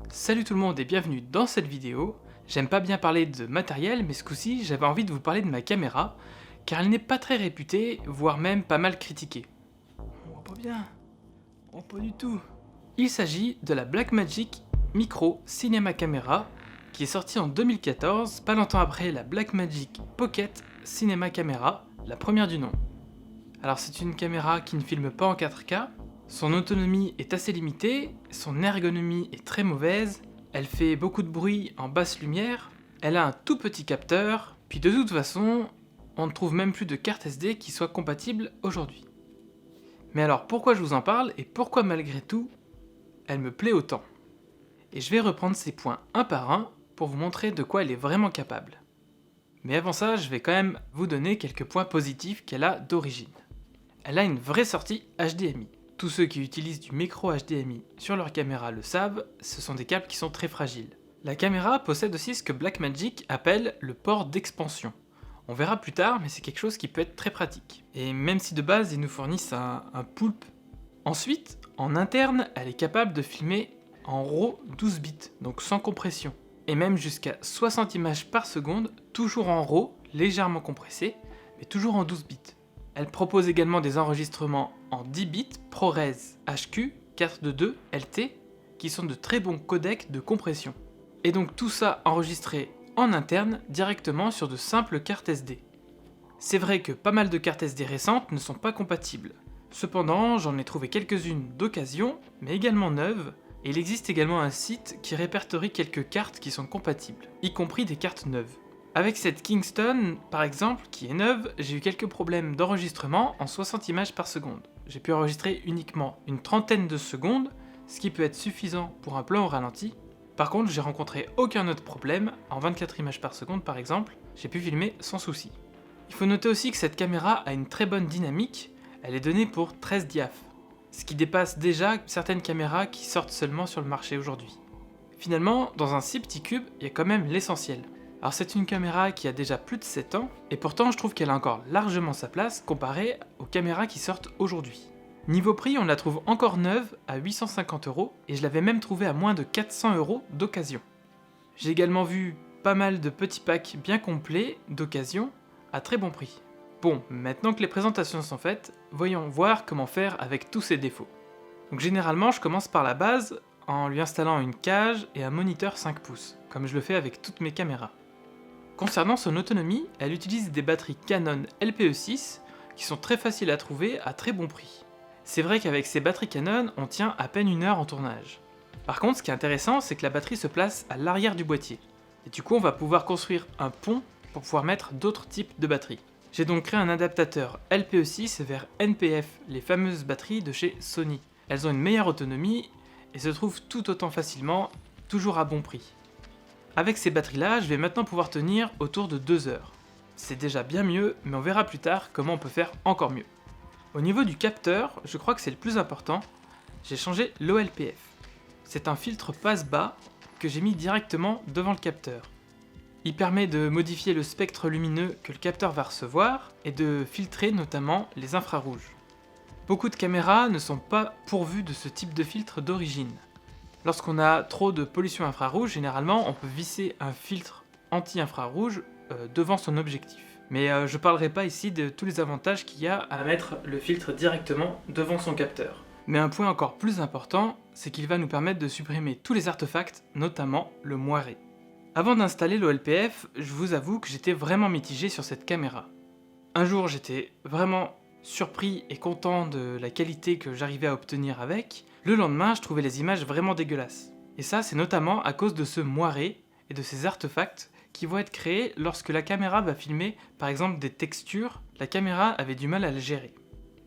Salut tout le monde et bienvenue dans cette vidéo. J'aime pas bien parler de matériel, mais ce coup-ci j'avais envie de vous parler de ma caméra, car elle n'est pas très réputée, voire même pas mal critiquée. On voit pas bien. Oh, pas du tout. Il s'agit de la Blackmagic Micro Cinema Camera, qui est sortie en 2014, pas longtemps après la Blackmagic Pocket Cinema Camera, la première du nom. Alors c'est une caméra qui ne filme pas en 4K, son autonomie est assez limitée, son ergonomie est très mauvaise, elle fait beaucoup de bruit en basse lumière, elle a un tout petit capteur, puis de toute façon, on ne trouve même plus de carte SD qui soit compatible aujourd'hui. Mais alors pourquoi je vous en parle et pourquoi malgré tout, elle me plaît autant? Et je vais reprendre ces points un par un pour vous montrer de quoi elle est vraiment capable. Mais avant ça, je vais quand même vous donner quelques points positifs qu'elle a d'origine. Elle a une vraie sortie HDMI. Tous ceux qui utilisent du micro HDMI sur leur caméra le savent, ce sont des câbles qui sont très fragiles. La caméra possède aussi ce que Blackmagic appelle le port d'expansion. On verra plus tard, mais c'est quelque chose qui peut être très pratique. Et même si de base ils nous fournissent un poulpe. Ensuite, en interne, elle est capable de filmer en RAW 12 bits, donc sans compression. Et même jusqu'à 60 images par seconde, toujours en RAW, légèrement compressé, mais toujours en 12 bits. Elle propose également des enregistrements en 10 bits ProRes HQ 422 LT qui sont de très bons codecs de compression. Et donc tout ça enregistré en interne directement sur de simples cartes SD. C'est vrai que pas mal de cartes SD récentes ne sont pas compatibles. Cependant, j'en ai trouvé quelques-unes d'occasion, mais également neuves, et il existe également un site qui répertorie quelques cartes qui sont compatibles, y compris des cartes neuves. Avec cette Kingston, par exemple, qui est neuve, j'ai eu quelques problèmes d'enregistrement en 60 images par seconde. J'ai pu enregistrer uniquement une trentaine de secondes, ce qui peut être suffisant pour un plan au ralenti. Par contre, j'ai rencontré aucun autre problème, en 24 images par seconde par exemple, j'ai pu filmer sans souci. Il faut noter aussi que cette caméra a une très bonne dynamique, elle est donnée pour 13 diaph, ce qui dépasse déjà certaines caméras qui sortent seulement sur le marché aujourd'hui. Finalement, dans un si petit cube, il y a quand même l'essentiel. Alors c'est une caméra qui a déjà plus de 7 ans, et pourtant je trouve qu'elle a encore largement sa place comparée aux caméras qui sortent aujourd'hui. Niveau prix, on la trouve encore neuve à 850€, et je l'avais même trouvée à moins de 400€ d'occasion. J'ai également vu pas mal de petits packs bien complets d'occasion à très bon prix. Bon, maintenant que les présentations sont faites, voyons voir comment faire avec tous ces défauts. Donc généralement je commence par la base en lui installant une cage et un moniteur 5 pouces, comme je le fais avec toutes mes caméras. Concernant son autonomie, elle utilise des batteries Canon LPE6 qui sont très faciles à trouver à très bon prix. C'est vrai qu'avec ces batteries Canon, on tient à peine 1 heure en tournage. Par contre, ce qui est intéressant, c'est que la batterie se place à l'arrière du boîtier. Et du coup, on va pouvoir construire un pont pour pouvoir mettre d'autres types de batteries. J'ai donc créé un adaptateur LPE6 vers NPF, les fameuses batteries de chez Sony. Elles ont une meilleure autonomie et se trouvent tout autant facilement, toujours à bon prix. Avec ces batteries-là, je vais maintenant pouvoir tenir autour de 2 heures. C'est déjà bien mieux, mais on verra plus tard comment on peut faire encore mieux. Au niveau du capteur, je crois que c'est le plus important, j'ai changé l'OLPF. C'est un filtre passe-bas que j'ai mis directement devant le capteur. Il permet de modifier le spectre lumineux que le capteur va recevoir et de filtrer notamment les infrarouges. Beaucoup de caméras ne sont pas pourvues de ce type de filtre d'origine. Lorsqu'on a trop de pollution infrarouge, généralement on peut visser un filtre anti-infrarouge devant son objectif. Mais je parlerai pas ici de tous les avantages qu'il y a à mettre le filtre directement devant son capteur. Mais un point encore plus important, c'est qu'il va nous permettre de supprimer tous les artefacts, notamment le moiré. Avant d'installer l'OLPF, je vous avoue que j'étais vraiment mitigé sur cette caméra. Un jour j'étais vraiment surpris et content de la qualité que j'arrivais à obtenir avec. Le lendemain, je trouvais les images vraiment dégueulasses. Et ça, c'est notamment à cause de ce moiré et de ces artefacts qui vont être créés lorsque la caméra va filmer, par exemple, des textures. La caméra avait du mal à les gérer.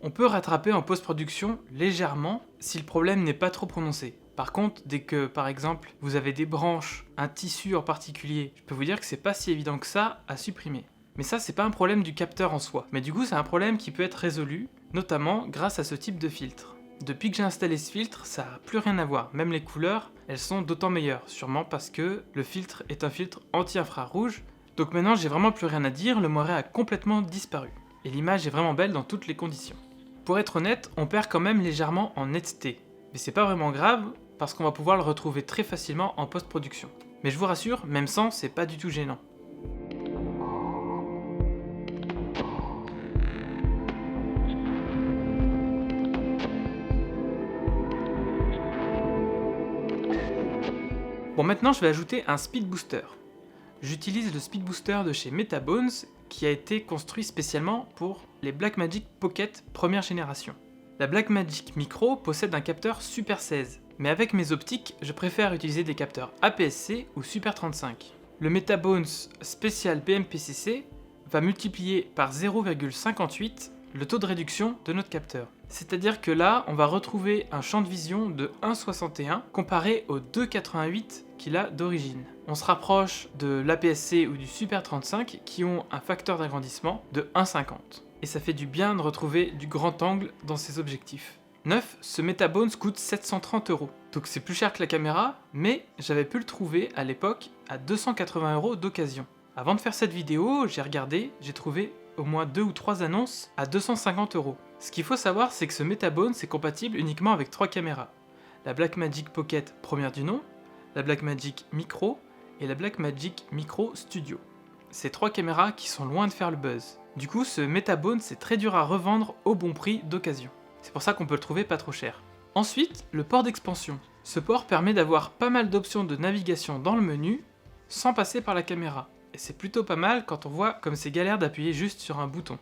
On peut rattraper en post-production légèrement si le problème n'est pas trop prononcé. Par contre, dès que, par exemple, vous avez des branches, un tissu en particulier, je peux vous dire que c'est pas si évident que ça à supprimer. Mais ça, c'est pas un problème du capteur en soi. Mais du coup, c'est un problème qui peut être résolu, notamment grâce à ce type de filtre. Depuis que j'ai installé ce filtre, ça n'a plus rien à voir, même les couleurs, elles sont d'autant meilleures, sûrement parce que le filtre est un filtre anti-infrarouge, donc maintenant j'ai vraiment plus rien à dire, le moiré a complètement disparu, et l'image est vraiment belle dans toutes les conditions. Pour être honnête, on perd quand même légèrement en netteté, mais c'est pas vraiment grave, parce qu'on va pouvoir le retrouver très facilement en post-production. Mais je vous rassure, même sans, c'est pas du tout gênant. Bon, maintenant je vais ajouter un speed booster. J'utilise le speed booster de chez Metabones qui a été construit spécialement pour les Blackmagic Pocket première génération. La Blackmagic Micro possède un capteur Super 16, mais avec mes optiques, je préfère utiliser des capteurs APS-C ou Super 35. Le Metabones Special BMPCC va multiplier par 0,58 le taux de réduction de notre capteur. C'est-à-dire que là, on va retrouver un champ de vision de 1,61 comparé aux 2,88 qu'il a d'origine. On se rapproche de l'APS-C ou du Super 35 qui ont un facteur d'agrandissement de 1,50. Et ça fait du bien de retrouver du grand angle dans ces objectifs. Neuf, ce Metabones coûte 730 €. Donc c'est plus cher que la caméra, mais j'avais pu le trouver à l'époque à 280 € d'occasion. Avant de faire cette vidéo, j'ai regardé, j'ai trouvé au moins 2 ou 3 annonces à 250 €. Ce qu'il faut savoir, c'est que ce Metabones est compatible uniquement avec 3 caméras. La Blackmagic Pocket première du nom, la Blackmagic Micro et la Blackmagic Micro Studio. Ces 3 caméras qui sont loin de faire le buzz. Du coup, ce Metabones est très dur à revendre au bon prix d'occasion. C'est pour ça qu'on peut le trouver pas trop cher. Ensuite, le port d'expansion. Ce port permet d'avoir pas mal d'options de navigation dans le menu sans passer par la caméra. Et c'est plutôt pas mal quand on voit comme c'est galère d'appuyer juste sur un bouton.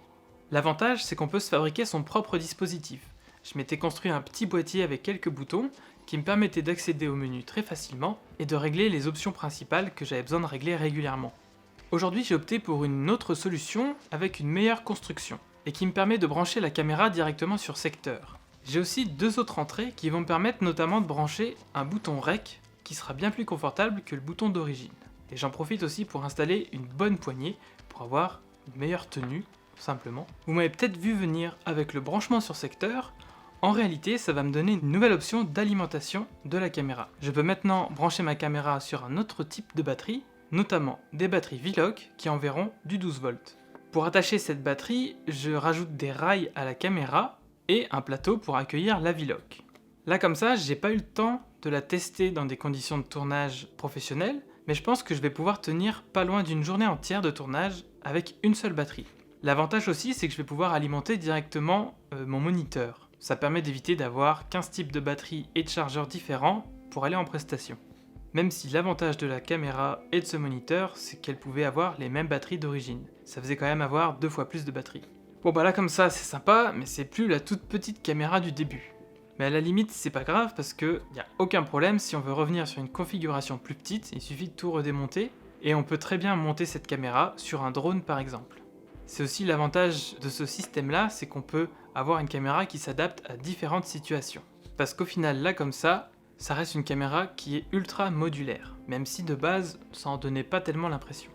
L'avantage, c'est qu'on peut se fabriquer son propre dispositif. Je m'étais construit un petit boîtier avec quelques boutons qui me permettaient d'accéder au menu très facilement et de régler les options principales que j'avais besoin de régler régulièrement. Aujourd'hui, j'ai opté pour une autre solution avec une meilleure construction et qui me permet de brancher la caméra directement sur secteur. J'ai aussi 2 autres entrées qui vont me permettre notamment de brancher un bouton REC qui sera bien plus confortable que le bouton d'origine. Et j'en profite aussi pour installer une bonne poignée pour avoir une meilleure tenue, tout simplement. Vous m'avez peut-être vu venir avec le branchement sur secteur. En réalité, ça va me donner une nouvelle option d'alimentation de la caméra. Je peux maintenant brancher ma caméra sur un autre type de batterie, notamment des batteries V-Lock qui enverront du 12 volts. Pour attacher cette batterie, je rajoute des rails à la caméra et un plateau pour accueillir la V-Lock. Là comme ça, j'ai pas eu le temps de la tester dans des conditions de tournage professionnelles, mais je pense que je vais pouvoir tenir pas loin d'une journée entière de tournage avec une seule batterie. L'avantage aussi, c'est que je vais pouvoir alimenter directement mon moniteur. Ça permet d'éviter d'avoir 15 types de batteries et de chargeurs différents pour aller en prestation. Même si l'avantage de la caméra et de ce moniteur, c'est qu'elle pouvait avoir les mêmes batteries d'origine. Ça faisait quand même avoir 2 fois plus de batteries. Bon bah là comme ça c'est sympa, mais c'est plus la toute petite caméra du début. Mais à la limite c'est pas grave parce que y a aucun problème si on veut revenir sur une configuration plus petite, il suffit de tout redémonter et on peut très bien monter cette caméra sur un drone par exemple. C'est aussi l'avantage de ce système là, c'est qu'on peut avoir une caméra qui s'adapte à différentes situations. Parce qu'au final là comme ça reste une caméra qui est ultra modulaire, même si de base ça en donnait pas tellement l'impression.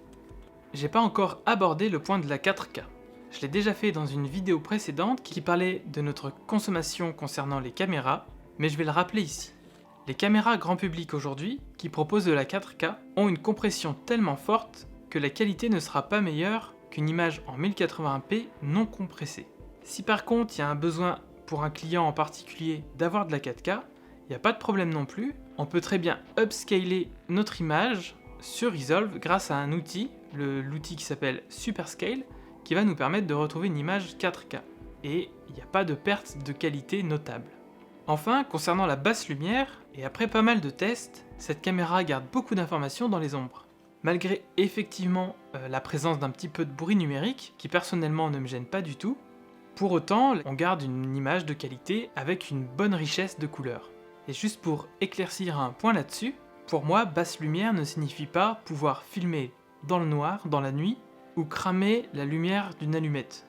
J'ai pas encore abordé le point de la 4K. Je l'ai déjà fait dans une vidéo précédente qui parlait de notre consommation concernant les caméras, mais je vais le rappeler ici. Les caméras grand public aujourd'hui, qui proposent de la 4K, ont une compression tellement forte que la qualité ne sera pas meilleure qu'une image en 1080p non compressée. Si par contre il y a un besoin pour un client en particulier d'avoir de la 4K, il n'y a pas de problème non plus, on peut très bien upscaler notre image sur Resolve grâce à un outil, l'outil qui s'appelle Superscale, qui va nous permettre de retrouver une image 4K. Et il n'y a pas de perte de qualité notable. Enfin, concernant la basse lumière, et après pas mal de tests, cette caméra garde beaucoup d'informations dans les ombres. Malgré effectivement la présence d'un petit peu de bruit numérique, qui personnellement ne me gêne pas du tout, pour autant, on garde une image de qualité avec une bonne richesse de couleurs. Et juste pour éclaircir un point là-dessus, pour moi, basse lumière ne signifie pas pouvoir filmer dans le noir, dans la nuit, ou cramer la lumière d'une allumette.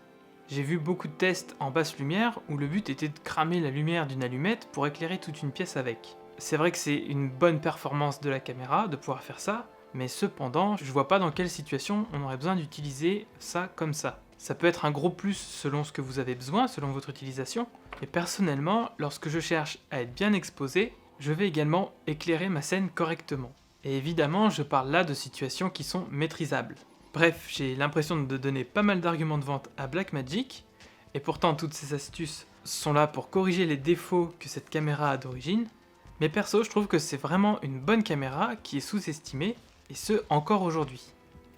J'ai vu beaucoup de tests en basse lumière où le but était de cramer la lumière d'une allumette pour éclairer toute une pièce avec. C'est vrai que c'est une bonne performance de la caméra de pouvoir faire ça, mais cependant, je vois pas dans quelle situation on aurait besoin d'utiliser ça comme ça. Ça peut être un gros plus selon ce que vous avez besoin, selon votre utilisation, mais personnellement, lorsque je cherche à être bien exposé, je vais également éclairer ma scène correctement. Et évidemment, je parle là de situations qui sont maîtrisables. Bref, j'ai l'impression de donner pas mal d'arguments de vente à Blackmagic, et pourtant toutes ces astuces sont là pour corriger les défauts que cette caméra a d'origine, Mais perso, je trouve que c'est vraiment une bonne caméra qui est sous-estimée, et ce encore aujourd'hui.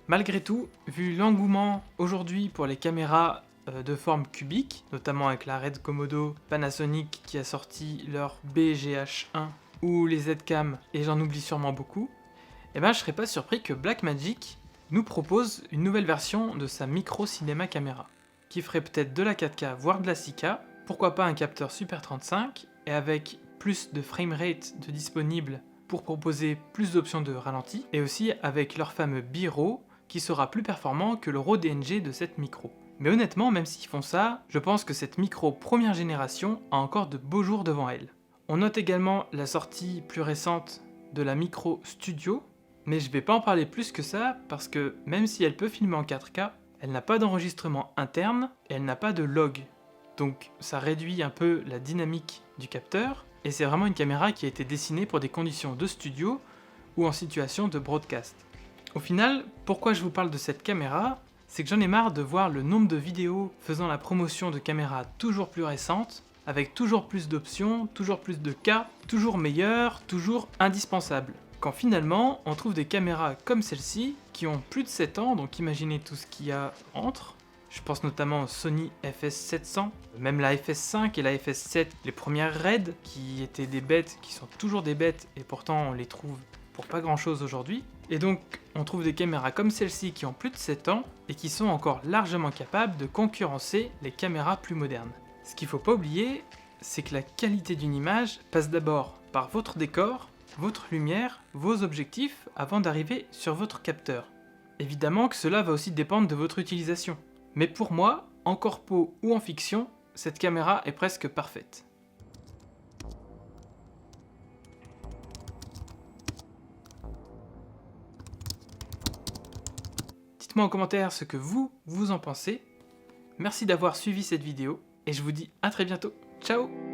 Malgré tout, vu l'engouement aujourd'hui pour les caméras de forme cubique, notamment avec la Red Komodo, Panasonic qui a sorti leur BGH1 ou les Zcam, et j'en oublie sûrement beaucoup, eh ben je serais pas surpris que Blackmagic nous propose une nouvelle version de sa micro cinéma caméra, qui ferait peut-être de la 4K voire de la 6K, pourquoi pas un capteur Super 35, et avec plus de framerate de disponible pour proposer plus d'options de ralenti, et aussi avec leur fameux B-RAW qui sera plus performant que le RAW DNG de cette micro. Mais honnêtement, même s'ils font ça, je pense que cette micro première génération a encore de beaux jours devant elle. On note également la sortie plus récente de la micro Studio, mais je vais pas en parler plus que ça parce que même si elle peut filmer en 4K, elle n'a pas d'enregistrement interne et elle n'a pas de log. Donc ça réduit un peu la dynamique du capteur, et c'est vraiment une caméra qui a été dessinée pour des conditions de studio ou en situation de broadcast. Au final, pourquoi je vous parle de cette caméra, c'est que j'en ai marre de voir le nombre de vidéos faisant la promotion de caméras toujours plus récentes, avec toujours plus d'options, toujours plus de cas, toujours meilleures, toujours indispensables. Quand finalement, on trouve des caméras comme celle-ci, qui ont plus de 7 ans, donc imaginez tout ce qu'il y a entre. Je pense notamment au Sony FS700, même la FS5 et la FS7, les premières RED, qui étaient des bêtes, qui sont toujours des bêtes, et pourtant on les trouve pour pas grand chose aujourd'hui. Et donc on trouve des caméras comme celle-ci qui ont plus de 7 ans, et qui sont encore largement capables de concurrencer les caméras plus modernes. Ce qu'il faut pas oublier, c'est que la qualité d'une image passe d'abord par votre décor, votre lumière, vos objectifs, avant d'arriver sur votre capteur. Évidemment que cela va aussi dépendre de votre utilisation. Mais pour moi, en corpo ou en fiction, cette caméra est presque parfaite. Dites-moi en commentaire ce que vous en pensez. Merci d'avoir suivi cette vidéo et je vous dis à très bientôt. Ciao!